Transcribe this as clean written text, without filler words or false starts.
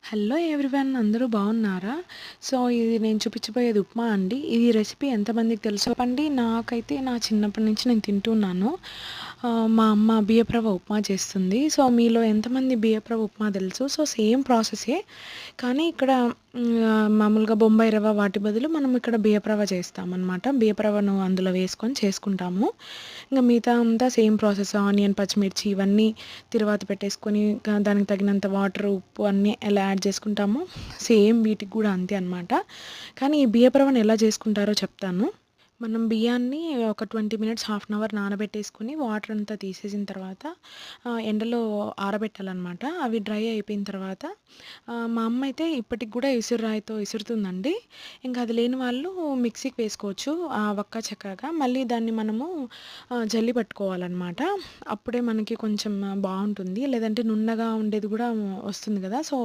Hello everyone అందరూ బాగున్నారా? So, ఇది నేను చూపించబోయేది ఉప్మా అండి. ఈ రెసిపీ ఎంతమందికి తెలుసో చెప్పండి. నాకైతే నా చిన్నప్పటి నుంచి నేను తింటున్నాను. మా అమ్మ బియ్యపు రవ్వ ఉప్మా చేస్తుంది. సో, మీలో ఎంతమంది బియ్యపు రవ్వ ఉప్మా తెలుసు? సో, సేమ్ ప్రాసెసే. కానీ ఇక్కడ మామూలుగా బొంబాయి రవ్వ వాటి బదులు మనం ఇక్కడ బియ్యపు రవ్వ చేస్తామనమాట. బియ్యపు రవ్వను అందులో వేసుకొని చేసుకుంటాము. ఇంక మిగతా అంతా సేమ్ ప్రాసెస్. ఆనియన్, పచ్చిమిర్చి ఇవన్నీ తిరువాత పెట్టేసుకొని దానికి తగినంత వాటర్, ఉప్పు అన్నీ ఎలా యాడ్ చేసుకుంటామో సేమ్ వీటికి కూడా అంతే అనమాట. కానీ ఈ బియ్యపు రవ్వను ఎలా చేసుకుంటారో చెప్తాను. మనం బియ్యాన్ని ఒక 20 మినిట్స్, హాఫ్ అన్ అవర్ నానబెట్టేసుకొని వాటర్ అంతా తీసేసిన తర్వాత ఎండలో ఆరబెట్టాలనమాట. అవి డ్రై అయిపోయిన తర్వాత మా అమ్మ అయితే ఇప్పటికి కూడా ఇసురాయితో ఇసురుతుందండి. ఇంకా అది లేని వాళ్ళు మిక్సీకి వేసుకోవచ్చు వక్క చక్కగా. మళ్ళీ దాన్ని మనము జల్లి పట్టుకోవాలనమాట. అప్పుడే మనకి కొంచెం బాగుంటుంది. లేదంటే నున్నగా ఉండేది కూడా వస్తుంది కదా! సో,